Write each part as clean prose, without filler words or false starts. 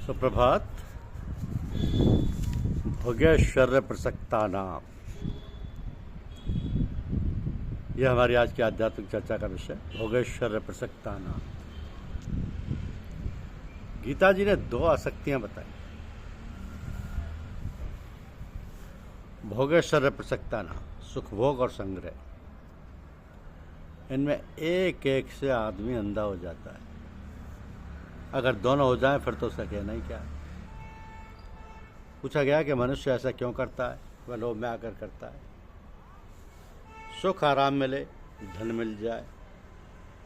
सुप्रभात। भोगेश्वर प्रसक्ता नाम, यह हमारी आज की आध्यात्मिक चर्चा का विषय। भोगेश्वर प्रसक्ता नाम। गीता जी ने दो आसक्तियां बताई। भोगेश्वर प्रसक्ता नाम, सुख भोग और संग्रह। इनमें एक एक से आदमी अंधा हो जाता है। अगर दोनों हो जाएं फिर तो उसका कहना ही क्या है। पूछा गया कि मनुष्य ऐसा क्यों करता है। वह लोभ में आकर करता है। सुख आराम मिले, धन मिल जाए,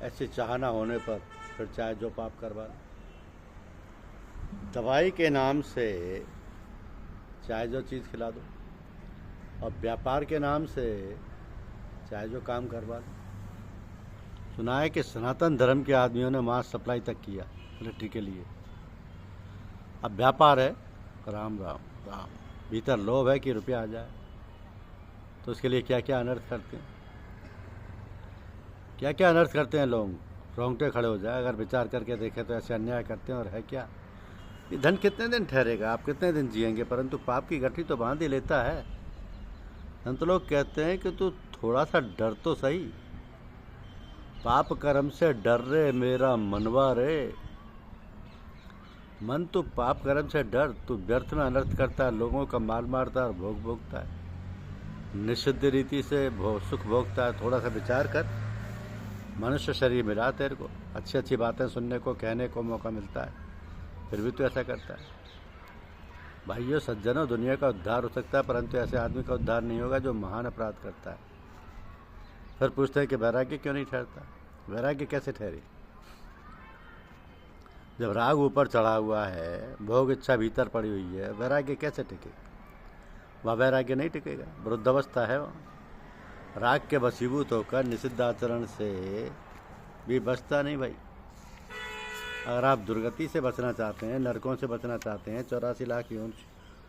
ऐसी चाहना होने पर फिर चाहे जो पाप करवा ले। दवाई के नाम से चाहे जो चीज़ खिला दो, और व्यापार के नाम से चाहे जो काम करवा लो। सुना है कि सनातन धर्म के आदमियों ने मास सप्लाई तक किया इलेक्ट्रिक के लिए। अब व्यापार है, राम राम राम, भीतर लोभ है कि रुपया आ जाए, तो उसके लिए क्या क्या अनर्थ करते हैं। क्या क्या अनर्थ करते हैं लोग, रोंगटे खड़े हो जाए अगर विचार करके देखें तो। ऐसे अन्याय करते हैं। और है क्या, ये धन कितने दिन ठहरेगा, आप कितने दिन जिएंगे, परंतु पाप की गठरी तो बांध ही लेता है। संत लोग कहते हैं कि तू थोड़ा सा डर तो सही, पाप कर्म से डर रे मेरा मनवा रे। मन तो पाप कर्म से डर, तू व्यर्थ में अनर्थ करता है, लोगों का माल मारता है और भोग भोगता है, निषिद्ध रीति से सुख भोगता है। थोड़ा सा विचार कर। मनुष्य शरीर मिला तेरे को, अच्छी अच्छी बातें सुनने को कहने को मौका मिलता है, फिर भी तू ऐसा करता है। भाइयों सज्जनों, दुनिया का उद्धार हो सकता है, परंतु ऐसे आदमी का उद्धार नहीं होगा जो महान अपराध करता है। फिर पूछते हैं कि वैराग्य क्यों नहीं ठहरता। वैराग्य कैसे ठहरे जब राग ऊपर चढ़ा हुआ है, भोग इच्छा भीतर पड़ी हुई है, वैराग्य कैसे टिकेगा। वह वैराग्य नहीं टिकेगा, वृद्धावस्था है वहाँ। राग के वशीभूत होकर निषिद्ध आचरण से भी बचता नहीं भाई। अगर आप दुर्गति से बचना चाहते हैं, नरकों से बचना चाहते हैं, 84 लाख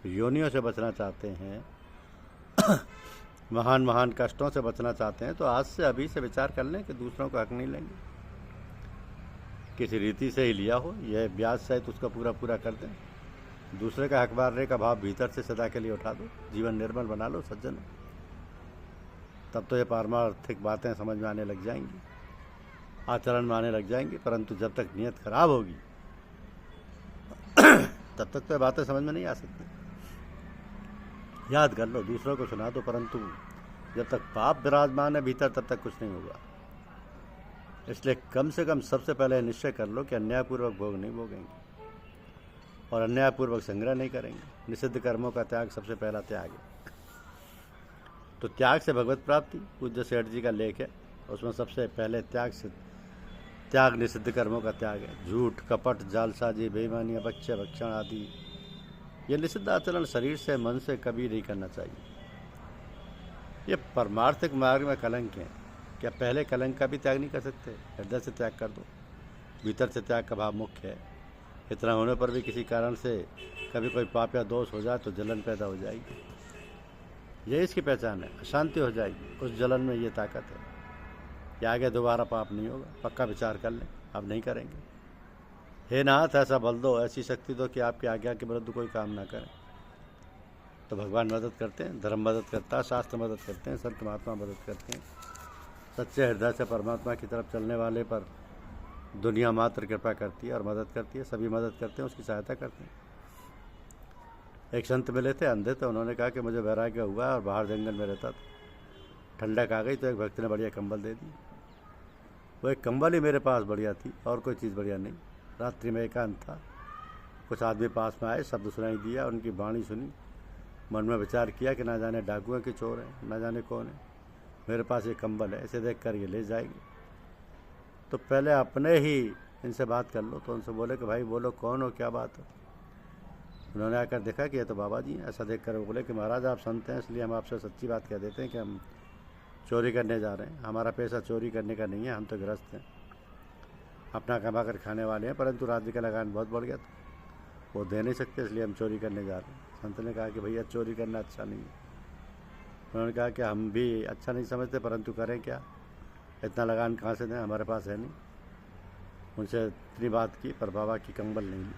योनियों से बचना चाहते हैं, महान महान कष्टों से बचना चाहते हैं, तो आज से अभी से विचार कर लें कि दूसरों का हक नहीं लेंगे। किसी रीति से ही लिया हो, यह ब्याज सहित उसका पूरा पूरा कर दें। दूसरे का हक मारने का भाव भीतर से सदा के लिए उठा दो, जीवन निर्मल बना लो सज्जन। तब तो ये पारमार्थिक बातें समझ में आने लग जाएंगी, आचरण में आने लग जाएंगी। परंतु जब तक नीयत खराब होगी तब तक तो ये बातें समझ में नहीं आ सकती। याद कर लो, दूसरों को सुना दो, परंतु जब तक पाप विराजमान है भीतर तब तक कुछ नहीं होगा। इसलिए कम से कम सबसे पहले निश्चय कर लो कि अन्यायपूर्वक भोग नहीं भोगेंगे और अन्यायपूर्वक संग्रह नहीं करेंगे। निषिद्ध कर्मों का त्याग सबसे पहला त्याग है। तो त्याग से भगवत प्राप्ति, पूज्य सेठ जी का लेख है, उसमें सबसे पहले त्याग निषिद्ध कर्मों का त्याग है। झूठ, कपट, जालसाजी, बेईमानी, अपच्य, भक्षण आदि ये निषिद्ध आचरण शरीर से मन से कभी नहीं करना चाहिए। ये परमार्थिक मार्ग में कलंक है। क्या पहले कलंक का भी त्याग नहीं कर सकते। हृदय से त्याग कर दो, भीतर से त्याग का भाव मुख्य है। इतना होने पर भी किसी कारण से कभी कोई पाप या दोष हो जाए तो जलन पैदा हो जाएगी। ये इसकी पहचान है, अशांति हो जाएगी। उस जलन में ये ताकत है कि आगे दोबारा पाप नहीं होगा। पक्का विचार कर लें, अब नहीं करेंगे। हे नाथ, ऐसा बल दो, ऐसी शक्ति दो कि आपकी आज्ञा के विरुद्ध कोई काम ना करें। तो भगवान मदद करते हैं, धर्म मदद करता है, शास्त्र मदद करते हैं, संत महात्मा मदद करते हैं। सच्चे हृदय से परमात्मा की तरफ चलने वाले पर दुनिया मात्र कृपा करती है और मदद करती है। सभी मदद करते हैं, उसकी सहायता करते हैं। एक संत मिले थे, अंधे थे। उन्होंने कहा कि मुझे वैराग्य हुआ और बाहर जंगल में रहता था, ठंडक आ गई तो एक भक्त ने बढ़िया कंबल दे दी। वो एक कंबल ही मेरे पास बढ़िया थी, और कोई चीज़ बढ़िया नहीं। रात्रि में एकांत था, कुछ आदमी पास में आए, शब्द सुनाई दिया, उनकी वाणी सुनी। मन में विचार किया कि ना जाने डाकुओं के चोर हैं, ना जाने कौन है। मेरे पास ये कंबल है, इसे देख कर ये ले जाएंगे, तो पहले अपने ही इनसे बात कर लो। तो उनसे बोले कि भाई बोलो, कौन हो, क्या बात है। उन्होंने आकर देखा कि ये तो बाबा जी हैं। ऐसा देख कर वो बोले कि महाराज आप संत हैं, इसलिए हम आपसे सच्ची बात कह देते हैं कि हम चोरी करने जा रहे हैं। हमारा पैसा चोरी करने का नहीं है, हम तो गृहस्थ हैं, अपना कमा कर खाने वाले हैं, परंतु राज्य का लगान बहुत बढ़ गया था, वो दे नहीं सकते, इसलिए हम चोरी करने जा रहे हैं। संत ने कहा कि भैया चोरी करना अच्छा नहीं है। उन्होंने कहा कि हम भी अच्छा नहीं समझते, परंतु करें क्या, इतना लगान कहाँ से दें, हमारे पास है नहीं। उनसे इतनी बात की, पर बाबा की कंबल नहीं ली।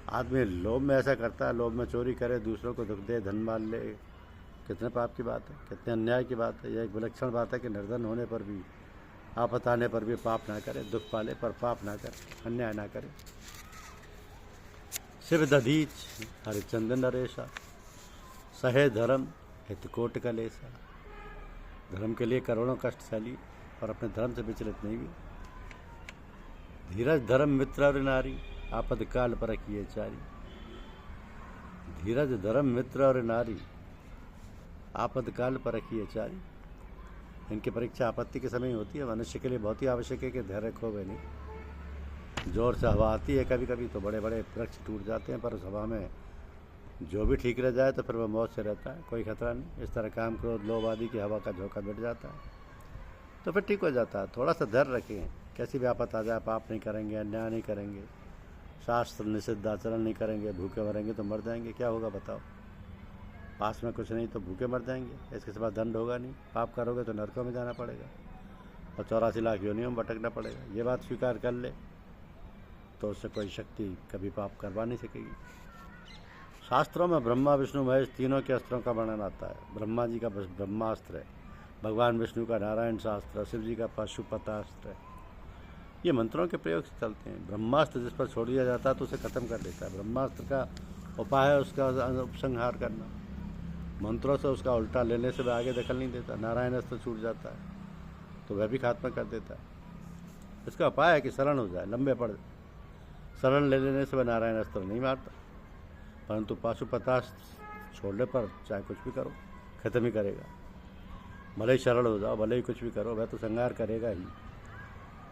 आदमी लोभ में ऐसा करता है, लोभ में चोरी करे, दूसरों को दुख दे, धन मान ले। कितने पाप की बात है, कितने अन्याय की बात है। यह एक विलक्षण बात है कि निर्धन होने पर भी, आफत आने पर भी पाप ना करे, दुख पाले पर पाप ना करे, अन्याय ना करे। शिव दधीच हरिचंदन नरेशा, सहे धर्म हित कोट कलेसा। धर्म के लिए करोड़ों कष्ट सहली और अपने धर्म से विचलित नहीं हुई। धीरज धर्म मित्र और नारी, आपद काल पर किए चारी। धीरज धर्म मित्र और नारी, आपद काल पर किए चारी। इनकी परीक्षा आपत्ति के समय होती है। मनुष्य के लिए बहुत ही आवश्यक है कि धैर्य खोवे नहीं। जोर से हवा आती है कभी कभी तो बड़े बड़े वृक्ष टूट जाते हैं, पर उस हवा में जो भी ठीक रह जाए तो फिर वह मौत से रहता है, कोई खतरा नहीं। इस तरह काम क्रोध लोभ आदि की हवा का झोंका मिट जाता है तो फिर ठीक हो जाता है। थोड़ा सा धैर्य रखें, कैसी भी आफत आ जाए पाप नहीं करेंगे, अन्याय नहीं करेंगे, शास्त्र निषिद्ध आचरण नहीं करेंगे, भूखे मरेंगे तो मर जाएंगे, क्या होगा बताओ। पास में कुछ नहीं तो भूखे मर जाएंगे, इसके सिवा दंड होगा नहीं। पाप करोगे तो नरकों में जाना पड़ेगा और 84 लाख योनियों में भटकना पड़ेगा। ये बात स्वीकार कर ले तो उससे कोई शक्ति कभी पाप करवा नहीं सकेगी। शास्त्रों में ब्रह्मा विष्णु महेश तीनों के अस्त्रों का वर्णन आता है। ब्रह्मा जी का ब्रह्मास्त्र है, भगवान विष्णु का नारायण शास्त्र, शिव जी का पाशुपतास्त्र है। ये मंत्रों के प्रयोग से चलते हैं। ब्रह्मास्त्र जिस पर छोड़ दिया जाता है तो उसे खत्म कर देता है। ब्रह्मास्त्र का उपाय है उसका उपसंहार करना। मंत्रों से उसका उल्टा लेने से वह आगे दखल नहीं देता। नारायण अस्त्र छूट जाता है तो वह भी खात्मा कर देता है। इसका उपाय है कि शरण हो जाए, लंबे पड़। शरण ले लेने से वह नारायण अस्त्र नहीं मारता, परंतु पाशुपतास्त्र छोड़ने पर चाहे कुछ भी करो खत्म ही करेगा। भले ही शरण हो जाओ, भले ही कुछ भी करो, वह तो संहार करेगा ही।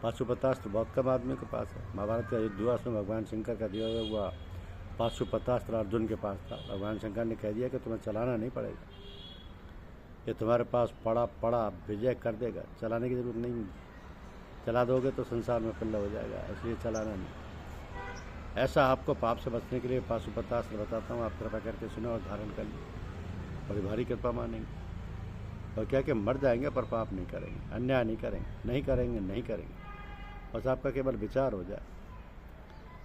पाशुपतास्त्र बहुत कम आदमी के पास है। महाभारत का युद्ध हुआ, उसमें भगवान शंकर का दिया हुआ पाशुपतास्त्र अर्जुन के पास था। भगवान शंकर ने कह दिया कि तुम्हें चलाना नहीं पड़ेगा, ये तुम्हारे पास पड़ा पड़ा विजय कर देगा, चलाने की जरूरत नहीं। चला दोगे तो संसार में पिल्ला हो जाएगा, इसलिए चलाना नहीं। ऐसा आपको पाप से बचने के लिए पाशुपतास्त्र बताता हूँ, आप कृपा करके सुनो और धारण कर लीजिए, बड़ी भारी कृपा मानेंगे। और क्या कि मर जाएंगे पर पाप नहीं करेंगे, अन्याय नहीं करेंगे, नहीं करेंगे, नहीं करेंगे। बस आपका केवल विचार हो जाए।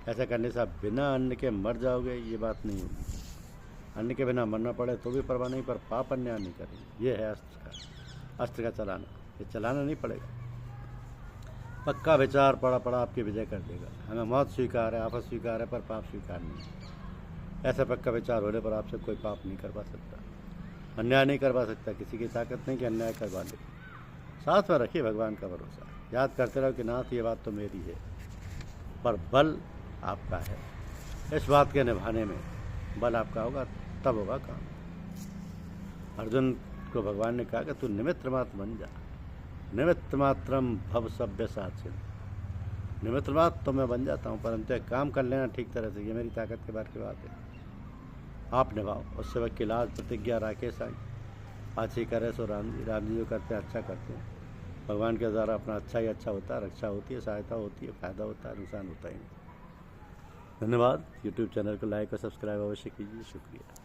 ऐसा करने से आप बिना अन्न के मर जाओगे, ये बात नहीं होगी। अन्न के बिना मरना पड़े तो भी परवाह नहीं, पर पाप अन्याय नहीं करेंगे। ये है अस्त्र का चलाना। ये चलाना नहीं पड़ेगा। पक्का विचार पड़ा पड़ा आपकी विजय कर देगा। हमें मौत स्वीकार है, आफत स्वीकार है, पर पाप स्वीकार नहीं। ऐसा पक्का विचार होने पर आपसे कोई पाप नहीं करवा सकता, अन्याय नहीं करवा सकता। किसी की ताकत नहीं कि अन्याय करवा ले। साथ में रखिए भगवान का भरोसा, याद करते रहो कि नाथ ये बात तो मेरी है, पर बल आपका है। इस बात के निभाने में बल आपका होगा तब होगा काम। अर्जुन को भगवान ने कहा कि तू निमित्त मात्र बन जा। निमित्त मात्रम भव सभ्य साचिन। निमित्त मात्र तो मैं बन जाता हूँ, परंतु एक काम कर लेना ठीक तरह से, ये मेरी ताकत के बारे की बात है। आप निभाओ। उससे वक्त लाज प्रतिज्ञा राकेश आई, अच्छी करे सो राम जी जो करते हैं अच्छा करते हैं। भगवान के द्वारा अपना अच्छा ही अच्छा होता है, रक्षा होती है, सहायता होती है, फायदा होता है, नुकसान होता ही नहीं। धन्यवाद। यूट्यूब चैनल को लाइक और सब्सक्राइब अवश्य कीजिए। शुक्रिया।